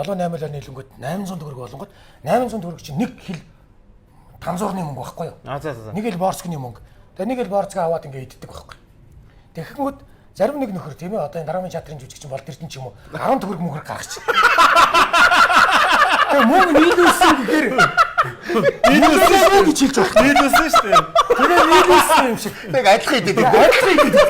78-аар нийлэнгүүт 800 төгрөг болонгот 800 төгрөг чинь нэг хил танзуурны мөнгө байхгүй юу? Нэг хил борцгны мөнгө. Тэгээ нэг хил борцгоо аваад ингээ иддэг байхгүй. Тэгэхэд зарим нэг нөхөр тийм ээ одоо энэ дараамын чатрын жүжигчин бол тэрдэн ч юм уу 10 төгрөг мөнгөөр гаргач. Тэгээ мөнгө нийлүүлсэн гэхээр нийлүүлсэн гэж хэлж байна. Нийлүүлсэн шүү дээ. Тэгээ нийлүүлсэн юм шиг. Тэг адилхан идэв. Адилхан идэв.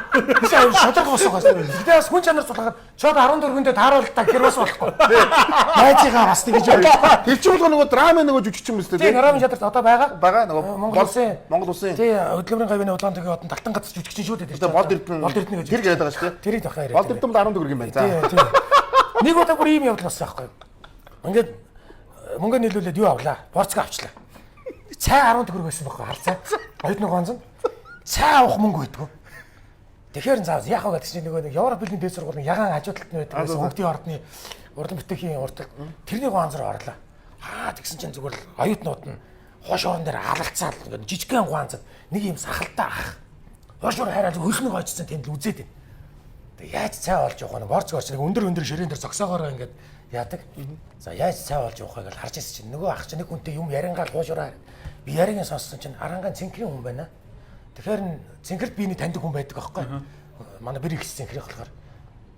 Бисаа шодог босгоос. Тэгээс хүн чанар суулгаад чод 14-ндээ тааруултаа гэр бас болохгүй. Найзыгаа бас тэгж байна. Тэр чинь нөгөө драма нөгөө жүжигчин мэт тийм. Дараамын чатрт одоо байгаа нөгөө Монгол улсын. Тий, хөдөлмөрийн гавьяаны улаан төгийн хотод талтан газар жүжигчин шүү дээ. Тэгээ Болд Эрдэнэ гэж тэр яриад байгаа шүү дээ. Тэрийг тахаа яриад. Болд Эрдэнэ 10 төгрөг юм байна. Тий. Нэг удаа бүр ийм явдал болсон байхгүй. Ингээд мөнгө нийлүүлээд юу авлаа? Борцгоо авчлаа. Цай 10 төгрөг байсан байхгүй харцаа. Оюутны гонц нь цай авах мөнгө байдгүй. Тэгэхээр заавал яах вэ гэдэг чинь нөгөө нэг Европ билгийн дээд сургуулийн ягаан хажуудалд нь байдаг байсан хөгтийн ордны уран бүтээхийн уртал тэрний гонц руу орлоо. Тэгсэн чинь зүгээр л оюутнууд нь хоош орон дээр алалцаад ингээд жижигхэн гонцод нэг юм сахалтай ах. Хоош орон хараад хөлнөг очсон тэнд л үзээд байна. Тэг яаж цай олж явах вэ? Борцгоо орч нэг өндөр ширээн дээр зогсоогоор ингээд яадаг. За яаж цай олж явах вэ гэж харж ирсэн чинь нөгөө ах чинь нэг хүнтэй юм ярингаал хуушураа би ярингаа сонссон чинь арангаан цэнхрийн хүн байна. Тэгэхээр цэнхэрд биений таньдаг хүн байдаг аахгүй. Манай бэр их цэнхрийн болохоор.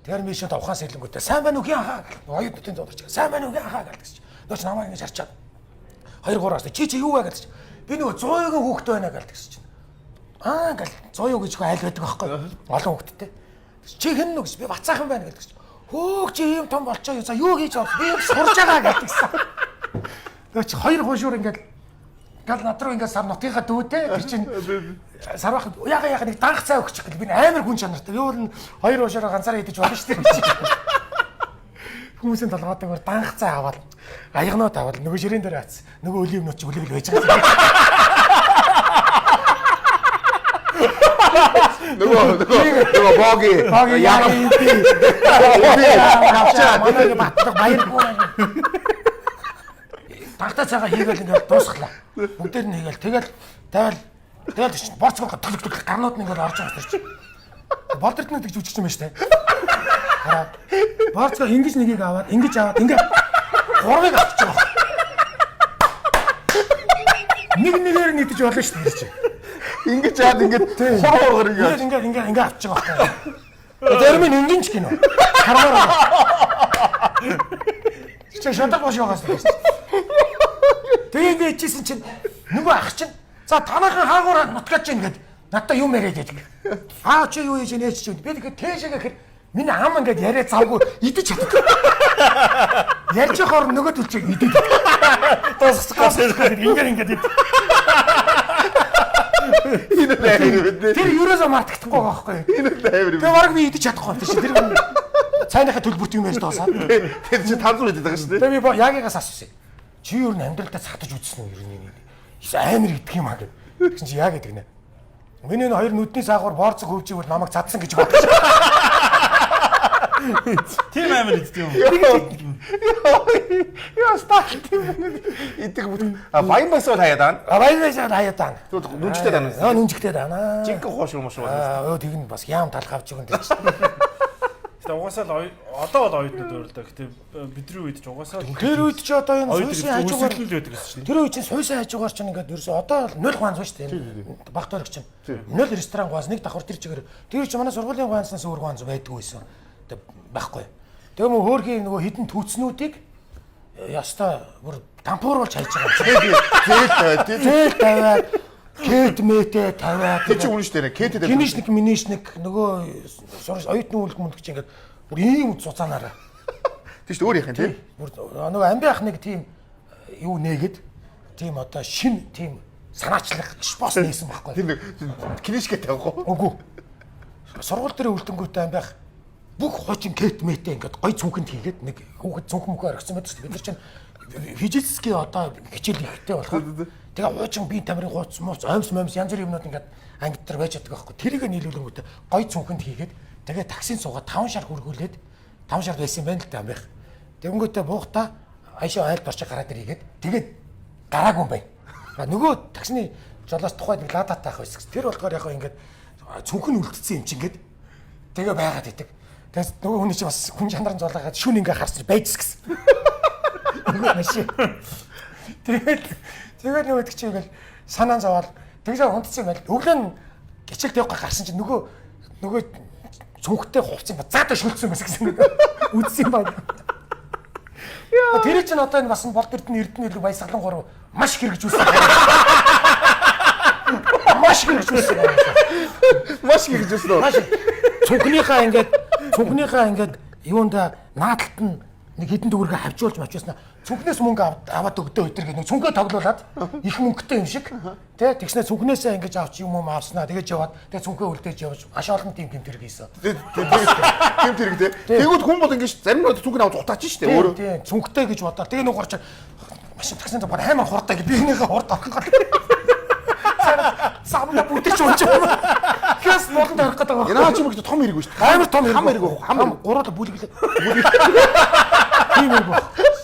Тэгэхээр би шууд ухаан сэлэнгүүтээ сайн байна уу гин хаа гэх. Оюутнуудын зодорч. Сайн байна уу гин хаа гэж. Нөөч намайг ингэж харчаад 2-3 чи юу вэ гэж. Би нөгөө 100-ийн хүүхэд байна гэж чинь. Гэл 100 юу гэж айл байдаг аахгүй. Олон хүүхэдтэй. Чи хэн нүгс би бацаахан байна гэж. Хөөх чи ийм том болчоо юу за юу хийж авах би сурж байгаа гэдгийгсэн. Тэгээ чи хоёр хуушуур ингээд гал над руу ингээд сар нутгийнхаа дүүтэй тэр чин сарвах яга нэг данх цай өгчих гэл би амар хүн чанартай. Юу л хоёр хуушаараа ганцаараа идэж болно шүү дээ. Хүмүүсийн толгоотойгоор данх цай аваад аягнууд аваад нөгөө ширээн дээр ац. Нөгөө өлийн юмнууд чи бүлээгэл байж байгаа. Нөгөө боги яа манай батлаг баяргүй тагтаа цагаа хийгээл ингээд дуусглаа. Бүгдээр нь хийгээл тэгэл чинь борцгоо төлөв гарнууд нь ингээд орж байгаа чинь. Болд Эрдэнэ гэж жүжигч юм байна шүү дээ. Борцгоо ингэж нэгийг аваад ингэж ингээд гурвыг авчих жоох. Нэгээр нийтэж болно шүү дээ чинь. Ингэж яад ингээд хуруугаар ингээд авчих жоох. Зарим нь ингэн ч гинөө. Хармаар. Чи шатаг бош байгаас шүү. Тэгээ ингээд ичсэн чинь нөгөө ах чинь за танайхан хаагуур нутгаач чинь ингээд надтай юм яриад байдаг. Чи юу хийж нээч чинь би тэгээд тээшээ гэхээр миний ам ингээд яриа завгүй идэж чаддаг. Ярьж явахаар нөгөө төлчөө идэж. Дуусчихсан ингээд тэр юурээс мартагдахгүй байгаа байхгүй. Тэгээ баг би идэж чадахгүй байна тийм. Тэр цайныхаа төлбөрт юм байж доосаад. Тэр чи 500 идэх байгаа шүү дээ. Тэгээ би ягигаас асуусан. Чи юу н амьдралдаа цатаж үзсэн үү ер нь? Амар идэх юм аа гэдэг. Тэгсэн чи яа гэдэг нэ. Миний энэ хоёр нүдний саагуур борцог хөвжийг бол намайг цадсан гэж бодож. Тийм амар идэх юм. Яа стах. Идэх бүт. Баян байсаа хаяад аа. Баян байсаа хаяад аа. Нүнжтэй даа. Нүнжтэй даа. Жинхэнэ хоош юм шүү. Тэг нь бас яам талх авч өгөн гэж. Гэтэ угаасаа л одоо бол оюутнууд өөрлөө. Гэтэ бидний үед ч угаасаа тэр үед ч одоо энэ суйсын хажуугаар л байдаг гэсэн чинь. Тэр үед чинь суйсын хажуугаар чинь ингээд ерөөсөө одоо 0 ганц шүү дээ. Багт өрг чинь 0 ресторан ганц нэг давхар тэр чигээр тэр чинь манай сургуулийн ганцнаас өөр ганц байдгүй байсан. Тэг байхгүй. Тэгээ мөн хөөрхийн нөгөө хідэн түүцнүүдийг ястаа бүр тампуур болж хайж байгаа. Зээл тавиад кет мэтэ тавиад тэр чинь үнэн шүү дээ. Кетэд кинишник минишник нөгөө оюутны үлг мөндг чинь ингээд бүр ийм цуцаанаараа тийм шүү өөр яхин тийм. Бүр нөгөө амби ах нэг тийм юу нээгээд тийм одоо шин тийм санаачлах спорт нээсэн байхгүй. Тэр кинишгэ тавих уу? Үгүй. Сургууль дээр үлдэнгүүтээ амби ах бүх хуучин кет мэтэ ингээд гой цүнхэнд хийгээд нэг хүүхэд цүнхэн мөхөө оргисон байдаг шүү дээ. Бид нар чинь физически одоо хичээл ихтэй болохоор тэгээ хуучин бие тамирын хууц мууц оймс момс янз бүрийн юмнууд ингээд ангид дээр байж байгаа байхгүй. Тэрийг нийлүүлэнгүүтээ гой цүнхэнд хийгээд тэгээ таксинд суугаад 5 шар хөргүүлээд 5 шар байсан юм байна л та амбих. Тэгэнгүүтээ буухта айшаа айлд орчих гараад ирэгээд тэгээд гараагүй юм байна. Нөгөө таксины жолоос тухайд нэг ладатай ах байсан. Тэр болохоор яг ингээд цүнхэн үлдсэн юм чи ингээд тэгээ байгаад идэг. Тэгээс нөгөө хүний чи бас хүн чанарын зулаагаад шүн ингээ харсаж байжс гэсэн. Нөгөө машин. Тэгээд нөгөө чи ингээл санаан зовоод тэгсээ хунтсан байл. Өглөө нь гिचэлд явах гарсан чи нөгөө цүнхтэй хувцсан ба заадаа шүлцсэн байсан гэсэн. Үдсэн юм байна. Тэр чинь одоо энэ бас болд эрдэнэ илүү баясгалан гурав маш хэрэгжүүлсэн. Маш хэрэгжүүлсэн. Маш хэрэгжүүлсэн. Маш цүнхнийхаа ингээд юунда наадалт нь нэг хэдэн төгрөгөө хавчуулж мачуулснаа цүнхнээс мөнгө аваад өгдөө өдөр гэх нэг цүнхөө тоглуулад их мөнгөтэй юм шиг тий тэгснэ цүнхнээсээ ингэж авч юм авснаа тэгэж яваад тэгээ цүнхөө үлдээж явж маш олон тийм тэрэг хийсэн. Тийм тэрэг тий. Тэгвэл хүн бол ингэж зарим нь цүнхний авч утаач штэ өөрөө. Тийм цүнхтэй гэж бодоо. Тэгээ нэг гарч машин таксинд бод аймаа хурдаа гэж би энийхээ хурд орох гал. Самна бүтэж унж байна. Гэс болонд орох гэдэг байна. Энэ ачим их том хэрэг шүү дээ. Амар том хэрэг. Хам гураад бүлэглээ. Тийм үү.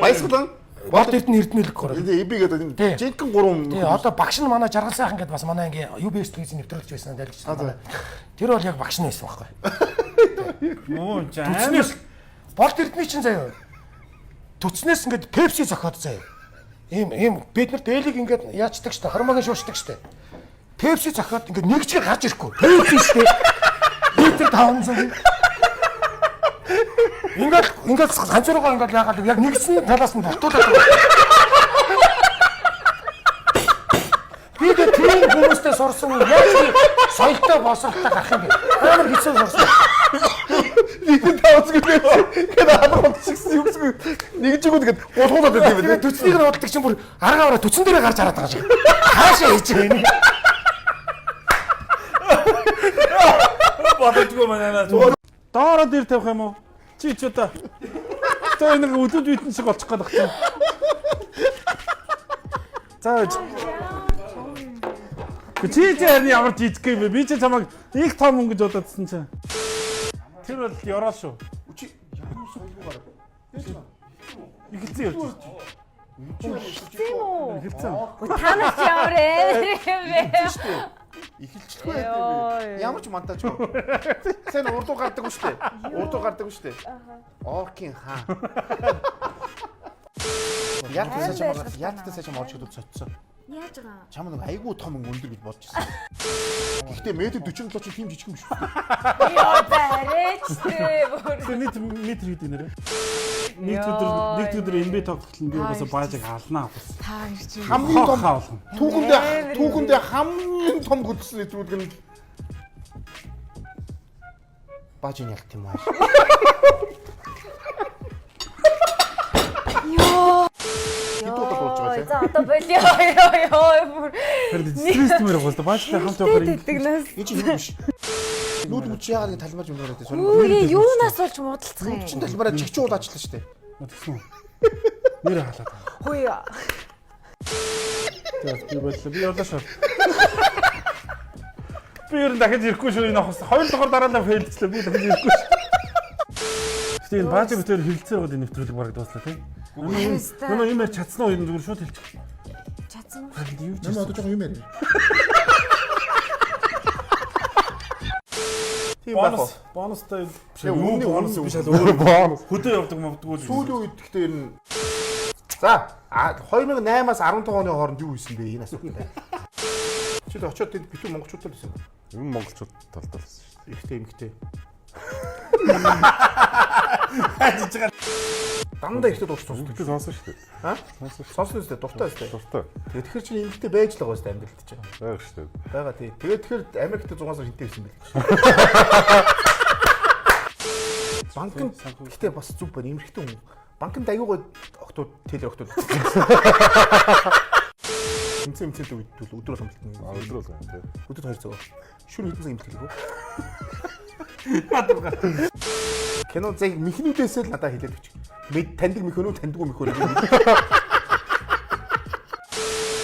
Баясгалан болд эрдэнэ гурав. Эби гэдэг жинхэнэ 3. Тий одоо багш нь манай жаргал сайхан гэдээ бас манай ангийн UBS телевизийн нэвтрүүлж байсан дайлгчсан. Тэр бол яг багш нь байсан байхгүй. Мөн ч Төцнөөс болд эрдэнэ чинь заяа. Төцнөөс ингээд Pepsi зохиод заяа. Ийм бид нар дээлийг ингээд яачдаг штэ хормогийн шуушдаг штэ. Pepsi зохиод ингээд нэгжгээр гарч ирэхгүй. Pepsi штэ. Литр 500. Ингээд ганцаараа ингээд яагаад яг нэгсэн талаас нь бутуулаад байна. Би тийм хүмүүстэй сурсан яг соёлтой босролтой гарах юм бэ. Амар хэцүү сурсан. Нэг таавц гэдэг амар утсгсан юм шиг нэг чигүүд гээд болгуулаад байт юм байна. Төцнийг нь боддог чинь бүр аргаараа төцөн дээрээ гарч хараад байгаа шиг. Хаашаа хийж байгаа юм. боддгоо манайнаа. Доороо дээр тавих юм уу? Чи ч удаа. За энэ өдөөж битэн шиг болчих гээд багчаа. За. Чи харин ямар жижиг юм бэ? Би ч чамайг их том хүн гэж бододсон чинь. Тэр бол ёроо шүү. Чи ямар соёлгүй гараад. Ихэлцэн явж. Тийм үү? Ихэлцэн. Танаас ямар юм бэ? Ихэлчлэхгүй байт. Ямар ч монтаж гоо. Сэн урдуу гардаг шүү дээ. Урдуу гардаг шүү дээ. Оркин хаа. Яаттай сайжмаар орж ирэв цоцсон. Яаж байгаа? Чам нэг айгүй том өндөр гэж бодож ирсэн. Гэхдээ метр 47 чинь тийм жижиг юм шүү. Яа барайч тий. Тэр нийт метр хэд нэрэ? Нэг өдөр NBA тоглолтод би угаасаа баажиг хаалнаа бас. Та ирж байна. Хамгийн том хаална. түүхэндээ хамгийн том гүдсэн нэтрүүд гэн баажин ялт юм аа. Йоо. Хитүүд болж байгаа тийм. За одоо болио. Тэр стресс мөр угаасаа баажтай хамт явахаар Тэгнээс. Энэ чинь юу биш. Нүүд үуч яагаад талмаж юм дөрөөд тийм. Үгүй юунаас болж муудалцах юм? Чин талбараа чигчүүл ажиллаа шүү дээ. тэгсэн. Нэр халаад. Хөөе. Тэгээд би бодлоо би явлаа шээ. Би ер нь дахиж ирэхгүй шүү энэ ахс. Хоёр дахь дараалал фейлдчлээ би дахиж ирэхгүй шүү. Тэгээд баажиг битээр хилцээр бол энэ нэвтрүүлэг бараг дууслаа тийм. Нөгөө юм яар чадсан уу энэ зүгээр шууд хэлчих. Чадсан уу? Юу ч Намаа одоо жоохон юм ярив. Тийм байх уу? Бонустай Өмнө бонус биш аа өөр бонус. Хөдөө явдаг мовдггүй л. Сүүлийн үед гэхдээ ер нь за 2008-аас 15 оны хооронд юу хийсэн бэ энэ асуулт байна. Чи л очиод тэд битүү монголчууд л байсан. Юм монголчууд талдаа болсон шүү дээ. Ихтэй эмхтэй. Хажиж байгаа. Дандаа ихтэй дууссан. Үнэхээр сонсон шүү дээ. Аа? Сонсон үстэй дуртай үстэй. Дуртай. Тэгэхээр чи эмхтэй байж л байгаа үстэй амьдралд чинь. Баяр шүү дээ. Бага тий. Тэгэхээр Америкт 6 сар хинтэй ирсэн бэл. Банкнд гэхдээ бас зүг байна. Эмхтэй хүн. Банкнд аягүй октод телер октод. Эмцэнтэй үед өдрөө самталтна. Өдрөө л гэн тий. Өдөрт 2 цаг. Шүн хэдэн цаг эмхтэй лгөө. Кино зэрэг мехнүүдээс л надад хэлээд өч. Мэд таньдаг мехнүүд таньдгүй мехнүүд.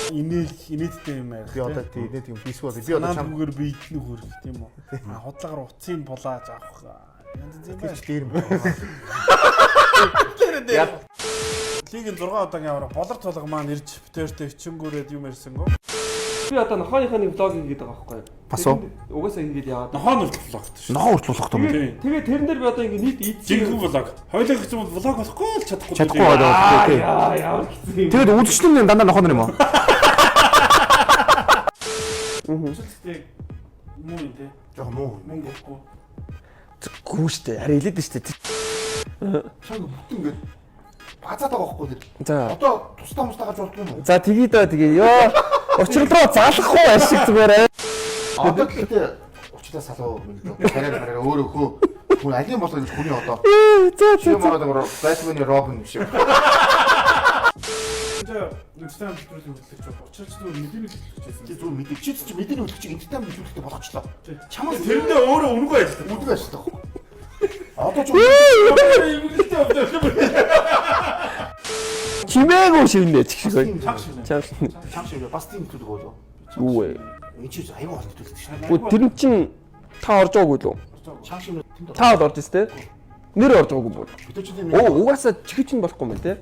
Инээдтэй юм аа. Би одоо тийм нэг юм бисвол би одоо чам чамгаар биетний хөрх тийм үү. Худлаагаар утсын булааж авах. тийч дээр юм. Лигийн 6 удаагийн аваа болор тулга маань ирж битэртэй ичингүүрээд юм ярьсангүй. Би одоо нохооныхны влог хийгээд байгаа байхгүй юу? Бас уу? Угаасаа ингэж яагаад. Нохоо нуртлах шүү. Нохоо уртлуулах юм. Тэгээ тэрэн дээр би одоо ингэ нийт Жинхэнэ влог. Хоёулаа гэж юм влог болохгүй л чадахгүй. Чадахгүй байгаа тий. Яа хэцүү. Тэгээд үзэгчдэн дандаа нохоо нар юм уу? Үзэлттэй муу юм те. Жоо муу. Мөнгө өгөхгүй. Гүү штэ. Харин хэлээд штэ. Чанга бүтэн ингээд базаад байгаа байхгүй тэр. За. Одоо тусдаа мустаа гарч болдгоо юм уу? За тгий даа тэгээ. Йоо. Учир руу залахгүй ашиг зүгээр. Одоо гэхдээ учраа салуу мэдээ. Хараа өөр өхөө. Хүн алийн болгоо гэж хүний одоо. Чи мараад байгаа Бэтмений Робин шиг. За инстаграм битрүүлэг хөтлөгч бол учирч зүгээр мэдээний хөтлөгч байсан. Чи зүгээр мэдээ. Чи мэдээний хөтлөгч инстаграм битрүүлэгтэй болгочлоо. Чамаас тэрэндээ өөрөө өнгөө ажилладаг. Үгүй ажиллах. Одоо ч Чимээгүй шивнэ ч шиг. чам шиг бас тийм хөтлөг болоо. Юу вэ? Энэ чи аюу олон хөтлөгч шүү. Гү тэр чин та орж байгаагүй лөө. Чам шиг тэнд Та орж ирсэн те. Нэр орж байгаагүй бол. битүүчдийн Оо угаасаа чихий чин болохгүй юм те.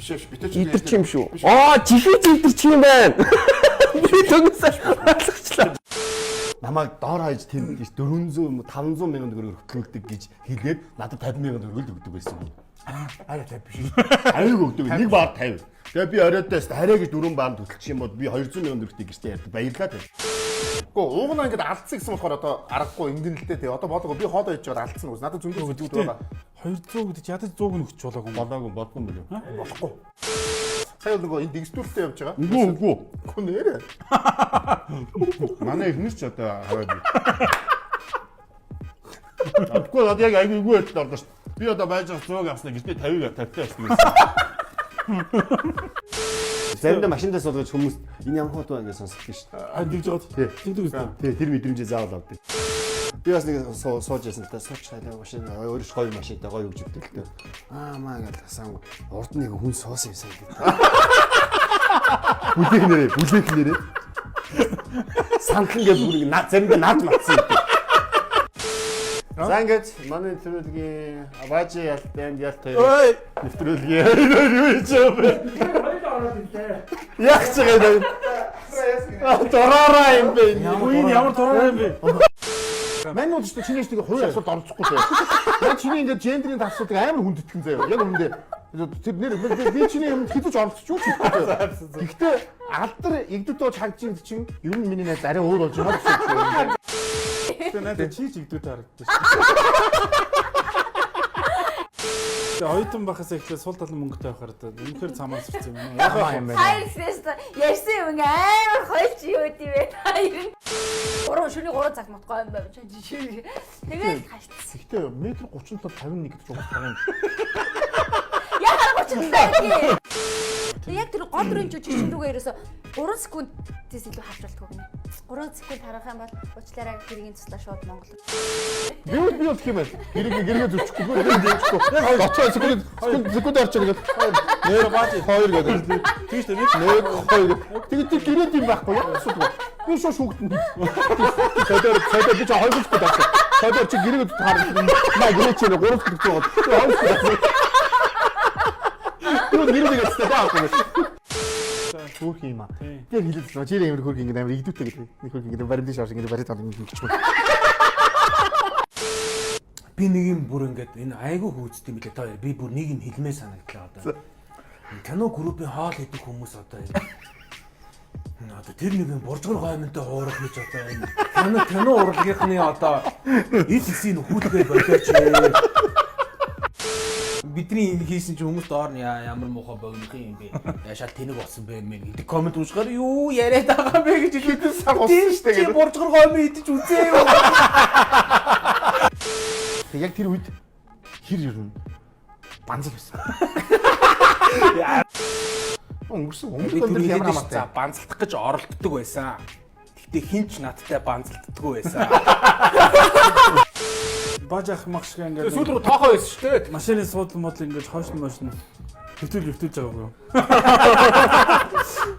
биш битүүчдийн Идэр чи юм шүү. Аа чихий чи идэр чи юм байна. Би төгсөж алгачлаа. Намайг доор хаяж тэнд 400 юм уу 500 мянган төгрөг хөтлөгдөг гэж хэлээд надад 50 мянган төгрөг л өгдөг байсан юм. арай тав биш. Аюуг өгдөг. Нэг баар 50. Тэгээ би оройдоос хараа гэж 4 баанд хөтлчих юм бол би 200 мянган төгрөгтэй гэртээ ярьдаг. Баярлалаа тийм. Гэхдээ уугнаа ингээд алдсан гэсэн болохоор одоо аргагүй ингэн л дээ тий. Одоо бодлого би хоолоо хийж байгаа алдсан үгүй. Надад зөндөө зүгд байгаа. 200 гэдэг чи ядаж 100-г нь өгч болоогүй юм. Болоогүй бодгоо юм байна. Болохгүй. Сая нөгөө энэ дэгстүүлтэй явж байгаа. Үгүй. Үгүй нэрэ. Манай ихнэр ч одоо хараад. Тэгэхгүй одоо яг айгүй юу гэдэг ордоо шүү. Би одоо байж байгаа 100-г авснаа гэртээ 50-ыг 50-таа авсан гэсэн. Заримдаа машиндаа суулгаж хүмүүс энэ ямар хот байна гэж сонсдог шүү. Тэгж жоод. Тэгдэг үстэй. Тий, тэр мэдрэмжээ заавал авдаг. Би бас нэг сууж ясан та сууч тайлаа машин өөрөө гоё машинтай гоё өгч өгдөг л дээ. Аа маа гэж хасан урд нэг хүн суусан юм сайн гэдэг. Бүлээх нэрээ. Санхан гэж бүр заримдаа над матсан гэдэг. За ингэж манай нэвтрүүлгийн аваажи ялтанд ялтай. Ой, нэвтрүүлгийн юу ч юм бэ? Яг ч гэдэг. Доророо юм бэ. Ямар дураар юм бэ? Мань уу ч чиний нэг хоёр асуулт орцохгүй дээ. Яг чиний ингээд гендрийн асуудыг амар хүндэтгэн заяа. Яг үүндээ тэр нэр би чиний юмд хизэж оролцож юу ч хийхгүй. Гэхдээ алдар игдүүд дооч хагжин чинь ер нь миний найз арай өөр болж байгаа гэсэн. Тэгээ надад чи жигдүүд харагддаг шүү. Тэгээ оюутан байхаас эхлээд сул талын мөнгөтэй байхаар үнэхээр цамаас ирсэн юм аа. юм Хайр гэсэн ярьсан юм ингээ амар хойлч юу гэдэг вэ? Хайр. 3 цаг мотгоо юм байна. Тэгээд хашцсан. Гэхдээ метр 37 51 гэж байгаа юм. Яагаад 37 тийм. Яг тэр гол руу жижиг рүүгээ ерөөсө 3 секундээс илүү харж болтгоо гинэ. 3 секунд харах юм бол уучлаарай гэргийн туслаа шууд Монгол. Би бол гэх юм байна. Гэргээ зүрчихгүй гэргээ дэвчихгүй. Гоцоо секунд орчих ингээд. Нэр баач 2 гэдэг. Тэгэж тэ нэг 1 2. Тэгээд тэр гэрээд юм байхгүй яа асуудаг. Би шууд шүүгтэн. Цайдаа би ч 2 секунд авчих. Цайдаа чи гэрээ харах. Маа гэрээ чи 3 секунд авчих. 2 секунд. Юу нэрээ гэсэн таахгүй. Хөөх юм аа. Тэр хэлээд байна. Чи ямар хөөх ингэ амар игдүүтэй гэдэг. Нэг хөөх ингэ баримтын шавс ингэ бариад байгаа юм гэж байна. Би нэг юм бүр ингээд энэ айгүй хөөцдөг юм лээ та хоёр. Би бүр нэг юм хэлмээ санагдлаа одоо. Кино группийн хоол идэх хүмүүс одоо энэ одоо тэр нэг юм буржгар гомонтой хуурах гэж одоо энэ кино урлагийнхны одоо эд хэсгийн нөхүүлгээ болооч. Бидний энэ хийсэн чинь хүмүүс доор нь ямар муухай богиных юм бэ? Яшаал тэнэг болсон бэ мэн гэдэг комент уушгаар юу яриад байгаа юм бэ гэж хэлсэн сан болсон шүү дээ. Чи буржгар гомон идэж үзээ юу? Яг тэр үед хэр ирнэ? Банзал байсан. Өнгөрсөн өмгөнд ямар хамаатай. Банзалдах гэж оролддог байсан. Гэхдээ хинч надтай банзалддаггүй байсан. бажах мах шиг ингээд Сүүл рүү тоохоо байсан шүү дээ. машины суудлын модл ингээд хойш машин хөвтөлж байгаа юм.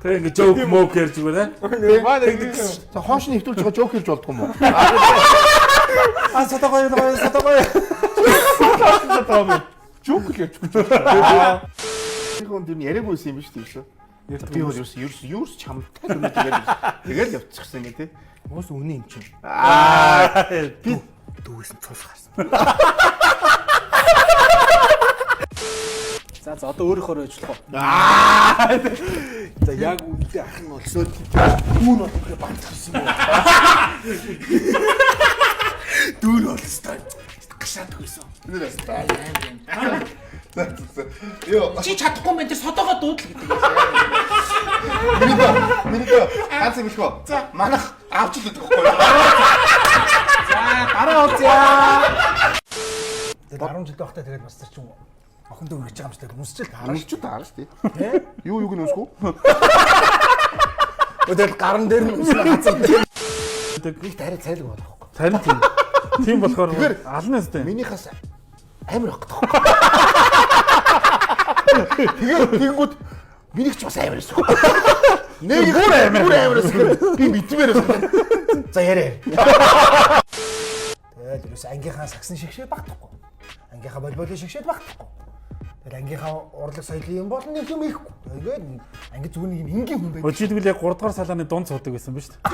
Тэгээ ингээд жоок мок ярьж байгаа За хоошны хөвтүүлж байгаа жоок хэлж болдгоо юм уу? сатагой. Жоок л явчих. Тэр хүн тэр яриагүйсэн юм биш үү? Би бол ерөөс чамтай юм тэгэл явчихсан юм тий. Уус үнэ юм чинь. Би Дүүс нь цус гарсан. За одоо өөрийнхөө ажиллах уу? За яг үнэндээ ах нь олсоо дүүн бол бантчихсан юм. Дүүн олстой. Гашаад өгсөн. Йоо, Чи чадахгүй юм дээр содоогоо дуудал гэдэг. Миний ганц юм хэлэхгүй. За, манах авч л өгөхгүй юу? За дараа уулзъя. Тэгээд 10 жил байхдаа тэгээд бас чинь охин дүү гэж байгаа юм шиг үнсчил хараа. Харж удаа шүү дээ. Юу юуг нь өсгөө? Тэгээд гаран дээр нь үснэ хацаа. Тэг Их тариа цайлаг болох. харин тийм болохоор ална өстэй. Минийхээс амар ах тох. Тэгээд тэгэнгүүт минийх ч бас амар шүү. Нэг бүр амар шүү. Би мэдмээр байна. За яриа. Тэгээд юус ангийнхаа сагсан шигшээ багтахгүй. Ангийнхаа болболын шигшээд багтахгүй. Тэгээд ангийнхаа урлаг соёлын юм бол нэг юм ихгүй. Тэгээд анги зүгний юм энгийн хүн байдаг. Өчигдгөл яг 3 дугаар салааны дунд суудаг байсан ба шүү дээ.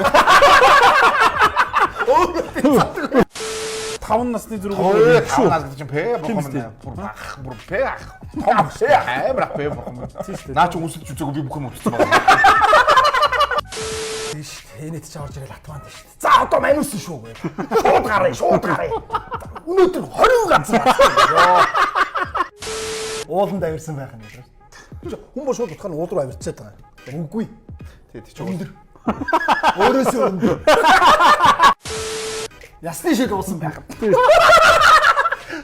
5 насны зүрх Ой, тавнаас гэж чинь пэ бохом нэ. Бүр пэ ах. Том пэ амар ах пэ бохом. Наа ч үсэлж үзээгүй би бүх юм утсан байна. Тийш хэнэт ч орж ирэл атмаанд шүү дээ. За одоо манус шүү гэ. Шууд гараа. Өнөөдөр 20 ганц. Ууланд авирсан байх юм байна. Хүн бо шууд утгаар нь уул руу авирчаад байгаа. Үгүй. Тэгээд чи өндөр. Өөрөөсөө өндөр. Ясны шиг уусан байх.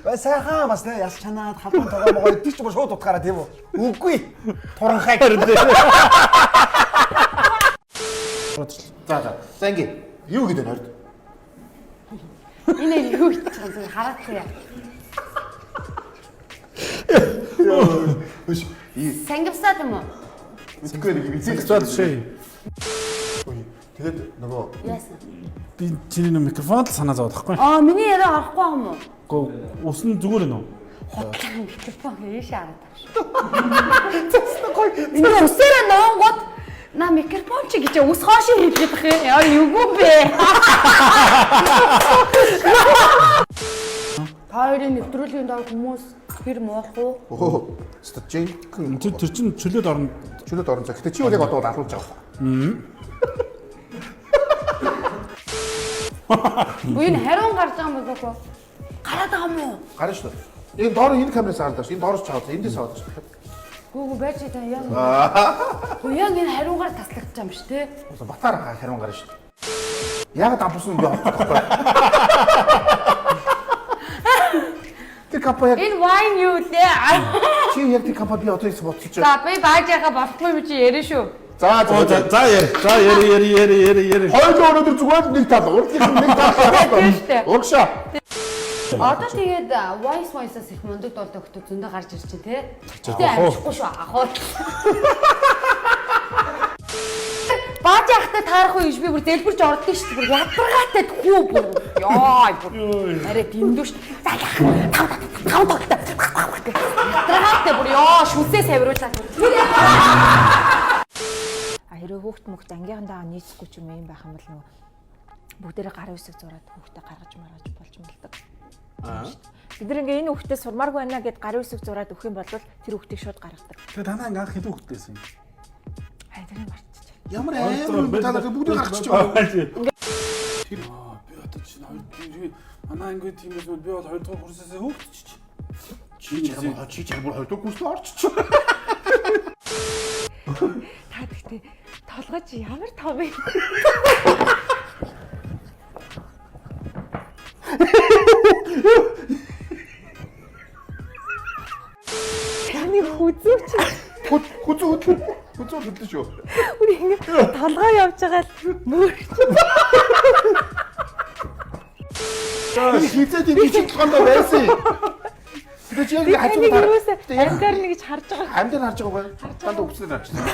Бай сайхан бас нэ яс чанаад халуун тоогоо могоо идчих ч шууд утгаараа тийм үү? Үгүй. Туранхай гэрдээ. За ингэ. Юу гэдэг нэрд? Энэ юу гэж байгаа хараад яа. Сангивсаад юм уу? Мэдгүй нэг юм. Цэцэл шээ. Тэгээд нөгөө Яасан? Би чиний нэг микрофонд л санаа зовоод байхгүй. Миний яриа харахгүй юм уу? Гэхдээ ус нь зүгээр нөө. Микрофон ийш хараад байна шүү. Энэ усаараа нонгод на микрофон чи гэж ус хоош хийгээд байх юм. Яа юу бэ? Таарын нэвтрүүлгийн дор хүмүүс хэр моох уу? оо стажин Тэр чинь чөлөөд орно. чөлөөд орон цаг. Гэтэ чи бол яг одоо алуулж байгаа. Үн харин гарч байгаа юм болов уу? Гараад байгаа юм уу? Гарна шүү. Энэ доор энэ камераас хараад байна. Энэ доороос чаад. Эндээс аваад шүү. Гүүгүү байж та яа. Яг энэ хариугаар таслагдчих юм шүү те. Батар хариун гарна шүү. Яг амбусан би авахгүй. Тэр капа яг Энэ вайн юу лээ? чи яг тэр капа би одоо ийс боцож. За би баажаага болохгүй юм чи яриа шүү. За яри. Хоёул өнөөдөр зүгээр нэг тал. Урдлын нэг тал. Урагшаа. Одоо тэгээд voice-аас их мундаг болдог хөтө зөндөө гарч ирж чинь те. Тэгтээ амжихгүй шүү ахаа. Бааж яхтай таарах үе би бүр дэлбэрж ордсон шүү дээ. Бүр ядаргаатай хүү бүр. Яа бүр. Арай дэндүү шүү. За тав. Ядаргаатай бүр яа шүсээ савируулаад. Хэрэг хүүхд мөхт ангийнхандаа нийцэхгүй ч юм юм байх юм бол нөгөө бүгдээрээ гар үсэг зураад хүүхдээ гаргаж маргаж болж мэлдэг. Бид нар ингээ энэ хүүхдээ сурмааргүй байна гэд гар үсэг зураад өгөх юм бол тэр хүүхдийг шууд гаргадаг. Тэгээ танаа анх хэдэн хүүхдтэйсэн юм? Тэрийг марччих. Ямар амар та бүгд гаргачих юм. Би одоо чинь манай анги тиймээс би бол 2 дугаар курсээс хөөгдчих. Чи бүр 2 дугаар курст орчих. Та гэхдээ толгой чи ямар том юм? Таны хүзүүч. Хүзүү хөдлөө шүү. Үгүй ингэ толгой явж байгаа л мөрч. Энэ хизээд энэ чиглэлгонд байсан. Тэгээ чи яг хажуу Юусе амьдаар нэг гэж харж байгаа. амьд харж байгаа бай. Танд өвчлөр харж байна.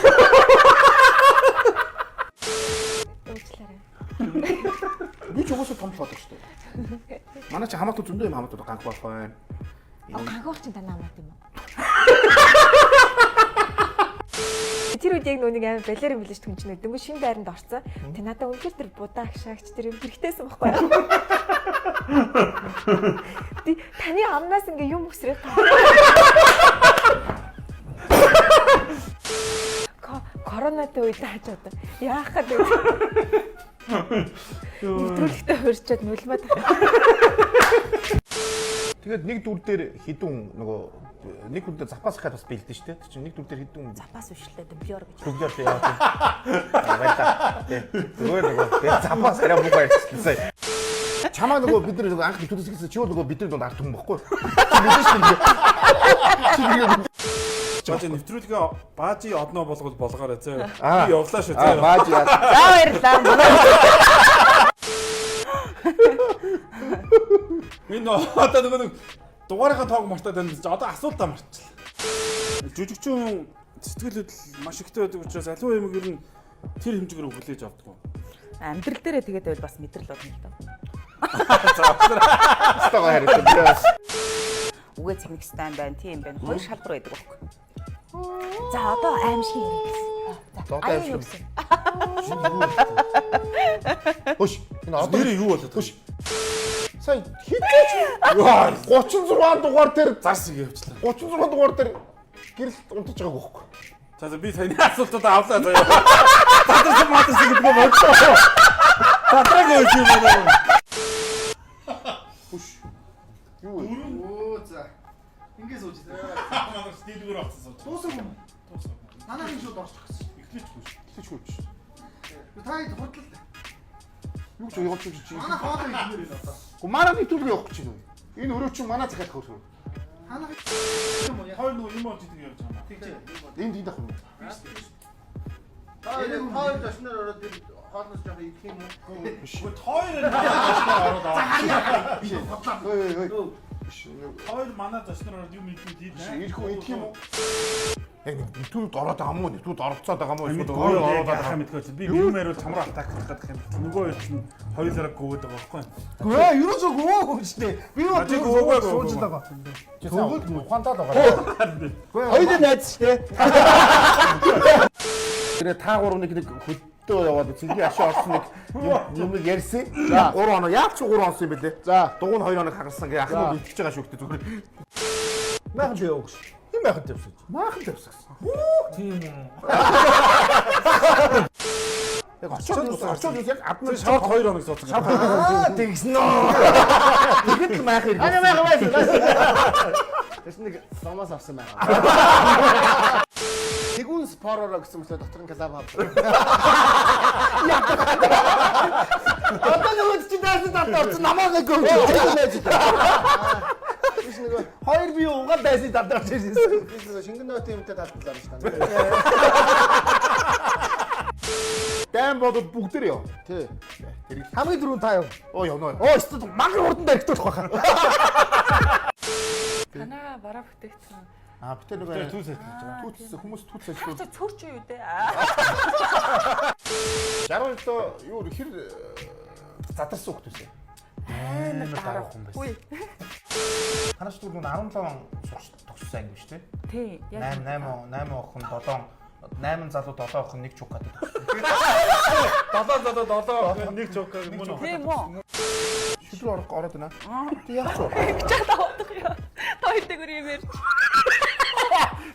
Уучлаарай. Би ч угаасаа том болоод шүү дээ. Манай чи хамаатан зөндөө юм хамаатан ганх болох байна. Ганхуух чинь танаа хамаат юм уу? тэр үед яг нүг амар балерин билэж түнчнэ. Дөнгө шин байранд орцсон. Тэг надад үнэхээр тэр будаа агшаагч тэр юм хэрэгтэйсэн байхгүй юу? Таны амнаас ингээ юм өсрээд коронавитой үед хааж одоо яахад вэ? Нэвтрүүлэгтээ хуурчаад нулимаад. Тэгээд нэг дүр дээр хідүүн нөгөө нэг дүр дээр запас хаад бас бэлдэн шүү дээ. Тэр чинь нэг дүр дээр хідүүн Запас бишлээ дублер гэж. дүрлэр дээ яа. Баярлаа. Тэгээд запас арай муу байрцсан. Чамаа нөгөө бид нар анх нэвтрүүлсэн гэсэн чи нөгөө бидний донд ард түмэн баггүй. Чи мэдэн шүү дээ. Баажи нэвтрүүлгээ баажи одноо болгоод болгоорой зөө. Би явлаа шүү зөө. Баажи яа. За баярлалаа. Энэ одоо нэг дугаарынхаа тоог мартаад байна гэж одоо асуултаа марчлаа. Жүжигчин сэтгэл хөдлөл маш ихтэй байдаг учраас аливаа юм ер нь тэр хэмжээгээр хүлээж авдаг. Амьдрал дээрээ тэгээд байвал бас мэдрэл болно л доо. Стага харагдав. Үгээ цэмэг стан байна, тийм байна. Хоёр шалбар байдаг байхгүй. За одоо аимшиг ярих гэсэн. За одоо аимшиг. Хөш. Энэ одоо Нэр юу болоод? Хөш. Сая хитэж. Яа 36 дугаар дээр Зарс явчлаа. 36 дугаар дээр гэрэл унтаж байгааг байхгүй. За би таны асуултууд авлаа заяа. Тадрсан мадрсан гэдэг нь болчихоо. Тадраг өгч юм байна. Хөш. Юу вэ? Оо за. Ингээ сууж дээ. Манай стилгээр авсан сууж. Туусаа. Манайх шууд орчих гэсэн. Эхлэхгүй ч. Та хэд худлаа. Юу ч явуулж чи. Манай хоолой ихнэр энэ одоо. Гү манай нэвтрүүлэг явах гэж байна. Энэ өрөө чи манай захиалах хөрхөө. Ханаа юм уу? Хоёр нөгөө юм олж идэг явж байгаа. Тэг чи. Энд энэ дах юм. Хоёр ташнаар ороод хоолноос жоох идэх юм уу? Гүт хоёр ороод аваа. Хоёр манай зочноор ороод юм идэх дий. Ирэх үү идэх юм уу? Яг нэвтрүүлэгт ороод байгаа мó нэвтрүүлэгт оролцоод байгаа мó Бид эсвэл хоёр өөрөө ороод ороод байгаа юм гэдэгт би юм яриул чамраа атак гэдэг юм. Нөгөө хоёр чинь хоёулаа гүгээд байгаа байхгүй. Гээ, ерөөсөө гүөөгүй шүү дээ. Би бол Ажиг гүөөгүй сууж байгаа. Цогт ухаантаад байгаа. Хоёул найз шүү дээ. Тэр та гурав нэг хөдөө яваад цэгийн ашиг орсон нэг юм ярьсан. За 3 хоног яач 3 хоног юм бэлээ. За дугуй нь 2 хоног хагарсан гээ ах нь идчихэж байгаа шүү дээ зүгээр. Майхан би явах шүү. Энэ майхан тавьсан. Маахан тавьсан. Тийм үү. Яг очоод яг аднаа Шорт 2 хоног сууцсан. Аа, тэгсэн нөө. тэгэхэд л майхан ирсэн. Манай байсан. Тэс нэг номоос авсан байна. Тэгүн споророо гэсэн мэт доторын клуб авсан. Одоо нөгөө чи даасан татсан намаа нэг өгч тэгнэж. Биш нэг Хоёр би угаал дайсан татсан шийсэн. шингэн нөт юмтай талбар шүү дээ. Дан бодод бүгдэр яв. Тий. Хамгийн дөрөв та яв. Оо явна. Оо, өстөд мангар хурдан дэрэгдүүлэх байхаа. Танаа бараа бүтээгдсэн. Аа битэр нэг түүс хийж байгаа. Түүс хүмүүс түүс хийж байгаа. Цөрч юу дээ? 60 доо юу хэр задарсан хөх түүсээ. Амар дарах хүн байсан. Үгүй. Ханаас түр нь 17 сурч тогссон анги шүү дээ. Тий. 8 охин 8 залуу 7 охин нэг чукад. 7 нэг чокаг юм уу? Тийм үү? Шүлрүү ороод байна. Тэг яах вэ? Чад авах юм. Хоёр дээгүүр юм ярьж.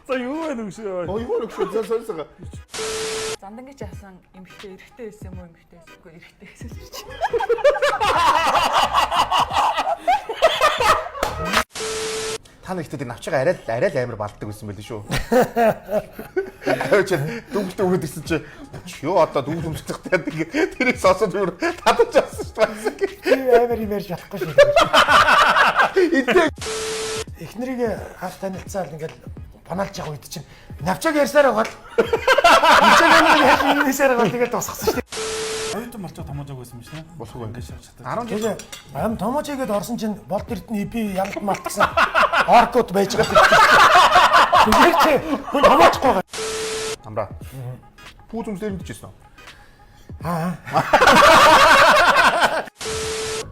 За юу вэ нүг шүү? Оо юу нэг шүү сонсоо. Зандангийн часан эмхтэй эрэхтэй байсан юм уу эмхтэй байсан. Үгүй эрэхтэй байсан ч. Та нэгтэд навчгаа арай л амар балдаг байсан байл шүү. Тэгэж дүнхтэй өгöd ирсэн чи ёо одоо дүнх өмсөхтэй тэгээд тэрийг сонсоод өөр татаж авсан шүү дээ. Би амар юм ярьж чадахгүй шүү. Эдээ Эхнэрийг хаалт танилцаал ингээл паналж явах үед чинь навчааг ярьсаар байгаа л. Навчааг ярьж инээсээр байгаа тэгээд тусгасан шүү. Оюутан болчоо томоожог байсан юм шиг нэ. болохгүй байна. Ингээд шавч чаддаг. 10 Тэгээ ам томоожигэд орсон чинь болд эрдэнэ би ялт малт гэсэн оркод байж байгаа. Тэгээд чи хүн томоочгүй байгаа. Амра. Пүүз өмсдөр мэдчихсэн. Аа.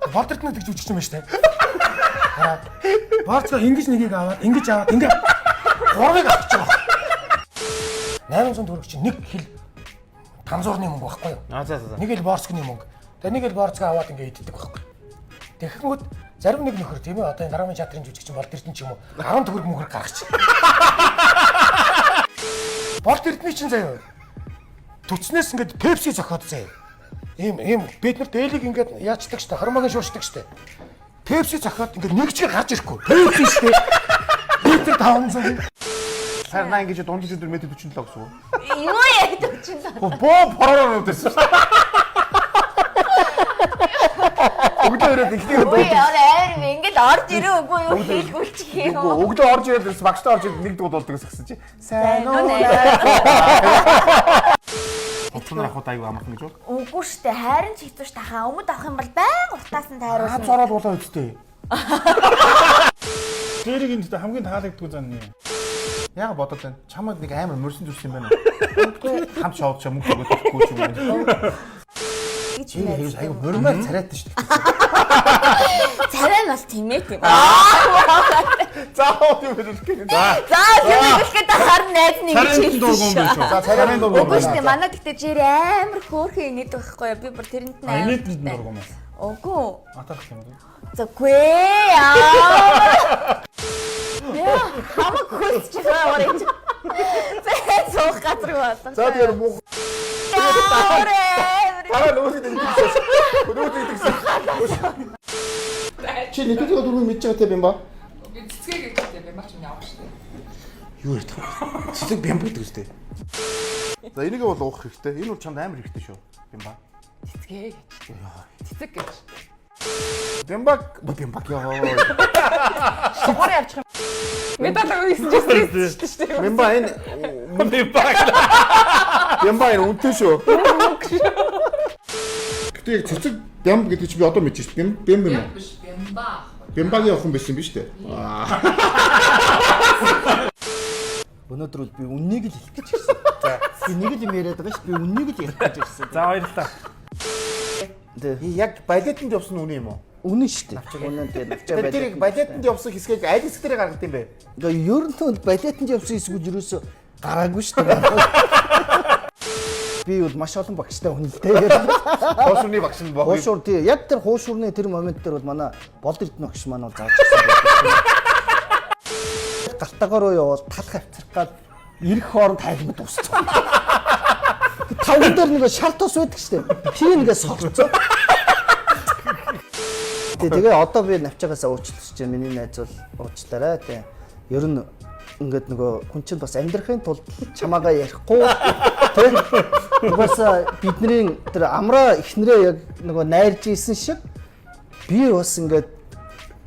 Болд эрдэнэ гэж үжигч юм байна шүү дээ. Борцоо ингэж нэгийг аваад ингэж гурвыг авчих жоох. 800 төгрөг чинь нэг хил танзуурны мөнгө байхгүй юу? За. Нэг хил борцгны мөнгө. Тэгээ нэг хил борцгоо аваад ингээ иддэг байхгүй. Тэгэхэд зарим нэг нөхөр тийм ээ одоо энэ дараагийн чатрын жүжигч бол Эрдэнэ ч юм уу 10 төгрөг мөнгөөр гаргач. Бол Эрдэнэ чинь заяа. Төцнөөс ингээд Пепси зохиод заяа. Ийм бид нар дээлийг ингээд яачдаг штэ хормогийн шуурчдаг штэ. Пепси зохиод ингээд нэг чигээр гарч ирэхгүй. Пепси штэ. Литр 500. Сар наа ингэж дунд өдөр мэд 47 гэсэн үү? Юу яг 47. Боо бороо өдөрсөн. Өглөө өрөөд ихтэй Ой яа ингээд орж ирээ үгүй юу хийлгүүлчих юм. өглөө орж ирээд багштай орж ирээд нэг дууд болдог гэсэн чи. Сайн уу? Утгын ахуйд аягүй амархан гэж үү? Үгүй штэ хайрын ч хэцүү ш тахаа өмд авах юм бол байн уртаас нь тайруулсан. Зороод болоо үсттэй. Тэрийг энэ хамгийн таалагддаг зан нэ. Яг бодоод байна. Чамд нэг амар мөрсөн зүрс юм байна уу? Хамт шоуд ч мөнгө өгөхгүй ч юм уу. гэж аягүй мөрмөр царайтай шүү дээ. Царай нь бол тимэт юм. Заавал юм хэлэх гээд. За тимэт гээд харин найз нэг Царайны дургуун биш үү? За царайны дургуун. Үгүй шүү дээ. Манай гэхдээ жир амар хөөрхөн инээд байхгүй юу? Би бүр тэрэнд нь амар. Инээдэнд дургуун байна. Үгүй. Атарх юм уу? Зөхгүй яа. Яа, хамаг хөлч хавар ич. Зэ суух газар болсон. За тэр муу. Хараа нөөсөд ингэсэн. Нөөсөд ингэсэн. Чи нэгдүгээр дөрөв мэдж байгаа те бимба? Би цэцгээ гэдэг бимба ч юм явах шүү дээ. Юу ярьдаг вэ? Цэцэг бимба гэдэг үстэй. За энийг бол уух хэрэгтэй. Энэ бол чамд амар хэрэгтэй шүү. Бимба. Цэцгээ гэж. Цэцэг гэж. Бимба яа. Шугар явчих юм. Медалаа үйсэн ч шүү дээ. Бимба энэ Бимба энэ үнтэй шүү. Гэтэ цэцэг бимба гэдэг чи би одоо мэдчихэж байна. Бимба юм. Биш бимба. Бимбагийн охин байсан биз дээ. Өнөөдөр бол би үннийг л хэлэх гэж ирсэн. За би нэг л юм яриад байгаа ш. Би үннийг л ярих гэж ирсэн. За баярлалаа. Яг балетанд явсан үнэ юм уу? Үнэн шүү дээ. Үнэн дээр навчаа байдаг. Тэр балетанд явсан хэсгийг аль хэсгээрээ гаргад юм бэ? Тэгээ ер нь бол балетанд явсан хэсгүүд юусоо гараагүй шүү дээ. Би бол маш олон багштай хүнэлтэй. Хуушурны багш нь боо. Хуушур тий. Яг тэр хуушурны тэр момент дээр бол манай Болд Эрдэнэ багш маань бол зааж ирсэн байдаг. Гартагаар руу явал талах авцрах гад ирэх хооронд тайлбар дуусчихсан. Таван дээр нэг шар тус байдаг шүү дээ. Тийм нэгээ согцоо. Тэгээ одоо би навчаагаас уучлалч чинь миний найз бол уучлаарай тий. Ер нь ингээд нөгөө хүн чинь бас амьдрахын тулд чамаагаа ярихгүй тий. Угаасаа бидний тэр амраа ихнэрээ яг нөгөө найрж ийсэн шиг би бас ингээд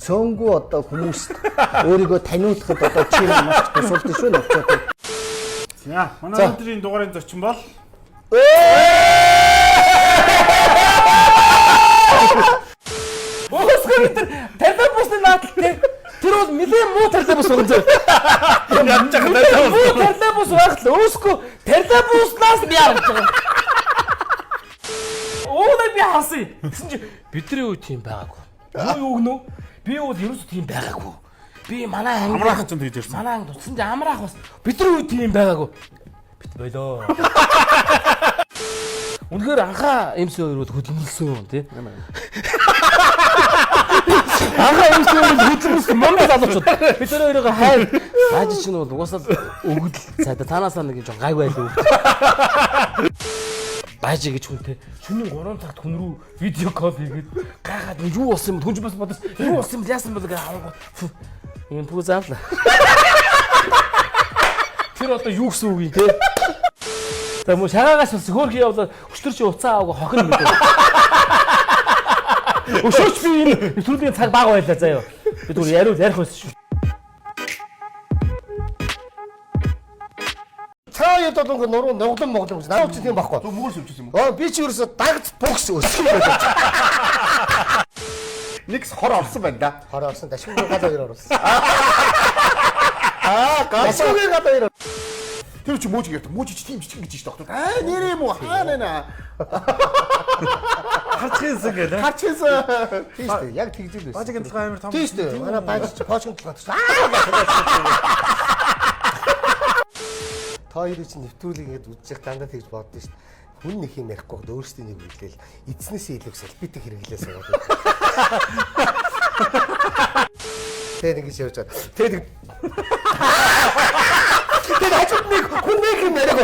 цөөнгүү одоо хүмүүст өөрийгөө таниулахад одоо чи маш тусалдаг шүү навчаад. За манай өнөөдрийн дугаарын зочин бол Босгоо тэр телефонны наадтай. Тэр бол нэлээд муу телефон суусан зөө. ядж байгаа Телефон байхад л өөсгөө телефоннаас нь яарч байгаа. Өөдөө би хасъя. Гэсэн чи бидний үе тийм байгаагүй. Юу өгнө? Би бол ерөөсөө тийм байгаагүй. Би манай амраах ч тэгж ирсэн. манай анги туссан чи амраах бас бидний үе тийм байгаагүй. Бит болоо. Үнэхээр анхаа эмсээ өрөөд хөдөлмөрлсөн тий. Анхаа эмсээ өрөөд хөдөлмөрлсөн монгол залуучууд. Бид тэр хоёроо хайр яаж чинь бол угаасаа өгдөл цайда танаасаа нэг жоо гай байлуу. Баажи гэж хүнтэй шөнийн 3 цагт хүн рүү видео кол хийгээд гайхаад юу болсон юм хүнж бас бодож юу болсон юм яасан бол гэж авангууд юм пүү заавла. Тэр одоо юу гэсэн үг юм те? Тэм шаагаас бас хөөрхий явлаа өчтөр чи уцаа аваагүй хохин мэдээ. Өшөөч би энэ түрүүлийн цаг бага байлаа заяа. Би түр ярих байсан шүү. Цаа яд бол нуруу нуглан моглон гэж наад тийм байхгүй. Зүг мөрс өвчсөн юм. Би чи ерөөсө дагц бокс өссөн байдаг. Никс хор орсон байна да. Хор орсон дашгүй гадаа хоёр орсон. Дашгүй гадаа хоёр. Тэр чи мууж ярьдаг. Мууж чи тийм жижиг гэж шүү доктор. Нэрээ юм уу? Хаана. харцгийнсэн гэдэг. Харцгийнсэн. Тийм шүү. Яг тэгжил байсан. Бажгийн толгой амар том. Тийм шүү. Манай бажч почгийн толгой. Та хоёрын чинь нэвтрүүлэг ингэж үзчих дандаа тэгж боддоо шүү дээ. Хүн нэг юм ярихгүй гоо өөрсдөө нэг хэлээл эзнээсээ илүү салбитик хэрэглээс байгаа. Тэгээд ингэж явж байгаа. Тэгээд хажууд нэг хүн нэг юм яриаг.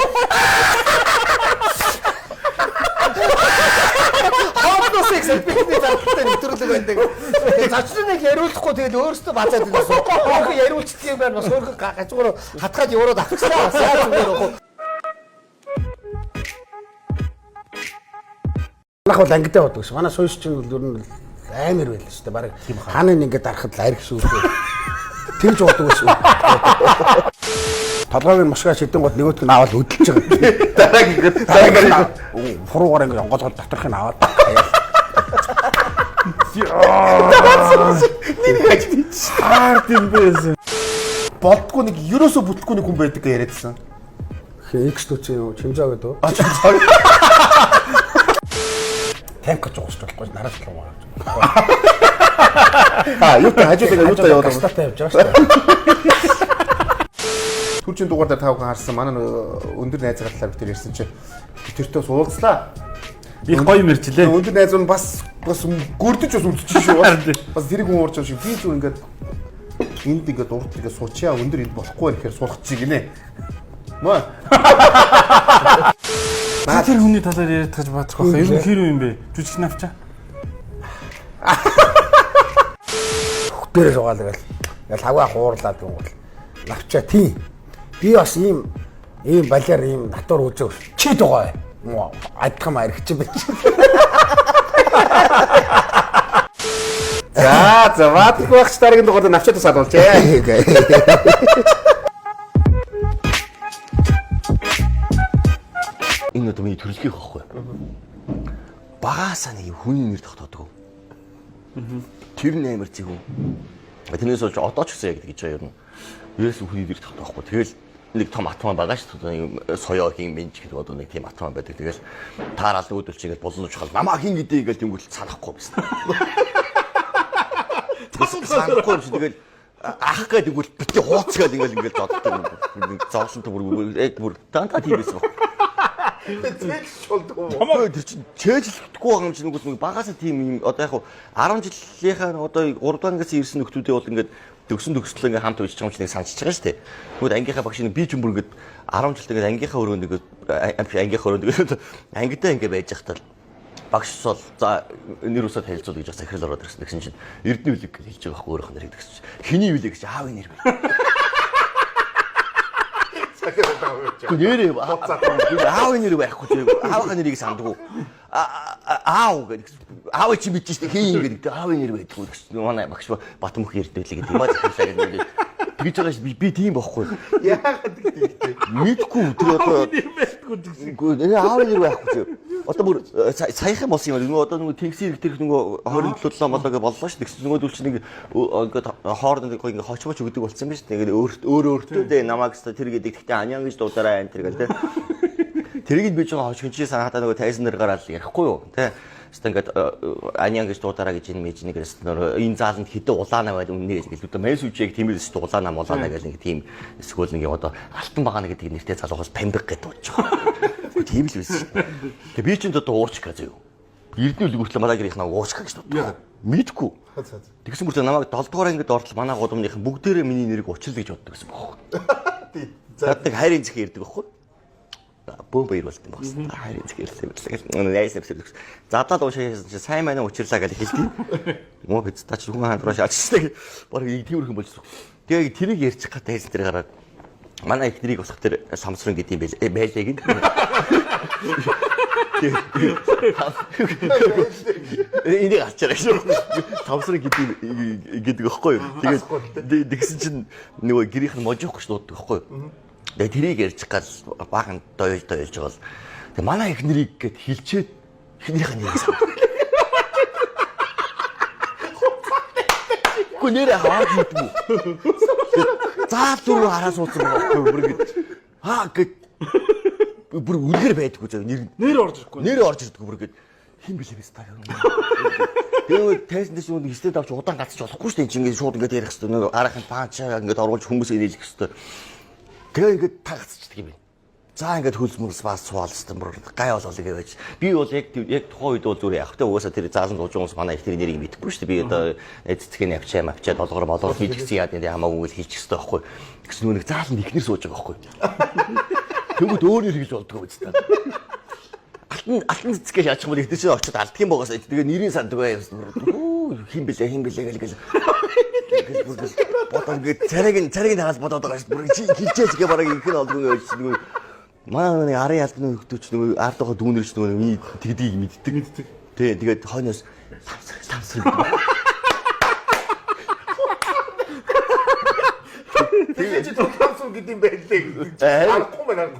Хавнасыг салбитик залхтай нэвтрүүлэг байдаг. Зочлон нэг яриулахгүй тэгээд өөрсдөө базаад байсан. Өөрхөн яриулчихдаг юм байна. Бас өөрхөн гажуугаар хатгаад яваад авчихлаа. Бас яаж зүгээр вэ? Манайх бол ангидаа бодог ш. Манай сууш чинь бол ер нь амар байл шүү дээ. Бараг хааны ингээд дарахад л арх шүүхээ. Тэмж бодог ш. Толгойн машгаа шидэн гол нөгөөтг нь аваад хөдөлж байгаа. Дараагийн фуруугаар ингээд онгоолгол доторх нь аваад. Хаард юм байсан. Болдгүй нэг ерөөсө бүтлэхгүй нэг хүн байдаг гэж яриадсан. X төч юм чимжаа гэдэг. Танк жоохч болохгүй нараас л байгаа. Юу та хажууд яваад байгаа. Стартаа явж байгаа шүү дээ. Түрчийн дугаар дээр тавхан харсан. Манай өндөр найзгаа талаар бид ярьсан чинь тэртээ суулцлаа. Их гоё юм ярьчлээ. Өндөр найз нь бас гөрдөж бас үлдчихэж шүү. Бас тэрийг хүн уурч шиг би зүгээр ингээд энд ингээд урд ингээд суучаа өндөр энд болохгүй гэхээр суулгах чиг гинэ. Маа. Тэр хүний талаар яриад гэж бадрах байх. Ер нь хэр юм бэ? Жүжигч навчаа. Хөхтөрөө шугаалгаал. Ингээл хаваа хуурлаад гингүүл. Навчаа тийм. Би бас ийм балиар ийм натур үүжээ. Чи дугаа. Адхан аригч байж. За бадрах багч дараагийн дугаард навчаа тусаад болжээ. Энэ одоо миний төрөлхийх байхгүй. Багаасаа нэг хүний нэр тогтоодог. Тэр нээр зэг үү. Тэрнээс болж одоо ч гэсэн яг гэж байгаа юм. Ерөөс хүний нэр тогтоохгүй. Тэгэл нэг том атман байгаа шүү дээ. Соёогийн менж гэдэг одоо нэг тийм атман байдаг. Тэгэл таарал үүдэл чигээл болон чухал намаа хин гэдэг ингээл тэнгуэл санахгүй байсан. Санахгүй юм шиг тэгэл ах гэдэг үл бити хууцгаад ингээл зоддог. Зовлонтой бүр тантаа тийм байсан. Зээл шулдгүй. Тэр чинь чэйжлэхгүй байгаа юм чинь нэг багасаа тийм юм одоо яг 10 жилийнхаа одоо 3 дугаараас ирсэн нөхдүүдээ бол ингээд төгслөө ингээд хамт уйж байгаа юм чинь санчиж байгаа шүү дээ. Тэгвэл ангийнхаа багш нэг би ч юм бүр ингээд 10 жилдээ ингээд ангийнхаа өрөө нэг ангидаа ингээд байж захтал багш бол за нэр усаа танилцуул гэж захирал ороод ирсэн гэсэн чинь Эрдэнэ үлэг гэж хэлж байгаа байхгүй өөрөөх нь нэр гэсэн чинь хиний үлэг гэж аавын нэр бай. Нэрээ аав нэр байхгүй тийм аавын нэрийг сандгүй аав гэдэг аав чи мэдэж штэ хийн гэдэг аав нэр байдгүй гэсэн манай багш Батмөх Эрдэнэ гэдэг юм аа захирлаа гэж тэгж байгаа би тийм байхгүй яагаад гэдэг мэдгүй тэр одоо нэр аав нэр байхгүй тийм одоо бүр саяхан болсон юм нөгөө одоо нөгөө текси тэрх нөгөө 27 молоо боллоо шүү дээ нөгөөдөл чинь нэг ингээд хооронд ингээд хочмоч өгдөг болсон юм шүү дээ ингээд өөртөө дээ намайг тэр гэдэг гэхдээ анян гэж дуудаарай энэ тэр гэл тэ тэрийг биж байгаа хочгончи санаатаа нөгөө тайзан дээр гараад ярихгүй юу тэ хэвээ ингээд анян гэж дуудаарай гэж энэ мэж нэгээс энэ зааланд хэдэн улаанаа байл үнэ гэж л мэс үжиг тиймээс шүү улаанаа молоонаа гэл нэг тийм эсвэл нэг одоо алтан багана гэдэг нэртэй залуухаас памбик гэж дуудаж байгаа. Тийм л байсан. Тэгээ би ч энэ одоо уурч гэж юу. Эрдэнэ үлгэртэл манайгийнхнаа уурч гэж дуудав. Мэдгүй. Тэгсэн бүр намайг 7 дугаар ангид ортол манай гудамныхан бүгдээрээ миний нэрийг учрал гэж боддог гэсэн бохоо. Тийм. Заддаг хайрын зэх ирдэг байхгүй. Бөөм баяр болт юм байна. Хайрын зэх ирлээ мэтлээ. Найс нэвсэрдэг. Задлал уушаасан чи сайн манай учрлаа гэж хэлдэг. Муу бид та ч хүн хаан руу шаачсан. Бараг тиймэрхэн болчихсон. Тэгээ тэрийг ярьчих гад тайзан дээр гараад манай ихнэрийг босох тэр самсрын гэдэг юм байлээ гин. Энийг ачаарай шүү. Самсрын гэдэг байхгүй юу. Тэгээд тэгсэн чинь нөгөө гэрийнх нь можихгүй ш дууддаг байхгүй юу. Тэгээд тэрийг ярьчих гал баахан доёлж байгаа бол тэг манай ихнэрийг гэд хилчээд ихнэрийн нэрийг санд. Гүнээр хаад мэдгүй. Заал дөрөв хараа суудсан байгаа байхгүй бүр ингэ гэд бүр үлгэр байдгүй зав нэр орж ирэхгүй нэр орж ирдэггүй бүр ингэ хин билээ биз та юм. Тэгээд тайзан дээр нэг стенд авч удаан гацж болохгүй шүү дээ чи ингэ шууд ингэ ярих хэрэгтэй нэг арахын панчаа ингэ оруулж хүмүүсээ нийлэх хэрэгтэй. Тэгээ ингэ тагцчихдаг юм байна. За ингээд хөлсмөрс бас суулсан бүр гай болол гэж. Би бол яг тухайн үед бол зүгээр яг та угаасаа тэр заалан дууж хүмүүс манай их тэр нэрийг мэдэхгүй шүү дээ. Би одоо цэцгийн авчаа долгоор болоор хийчихсэн яа гэдэг хамаагүй л хийчих хэрэгтэй байхгүй. Тэгсэн нүг зааланд ихнэр сууж байгаа байхгүй. Тэнгүүд өөр нэр хийж болдгоо биз дээ. Алтан цэцгээ шаачих юм бол ихтэй чинь очиод алдах юм байгаас тэгээ нэрийн санд байгаа юм. Хин блэ гэл. Бодоо ингээд царайг тараас бодоод байгаа шүү. Бүр хилчээч гээ бараг их нь олдгүй гэж. Манай арын ялдны хөлтөч нөгөө ард байгаа дүүнэрч нөгөө тэгдгийг мэддэг. Тий, тэгээд хойноос самсрал. Тэгээд чи тоглосон гэдэг юм байлээ. Арахгүй мэн.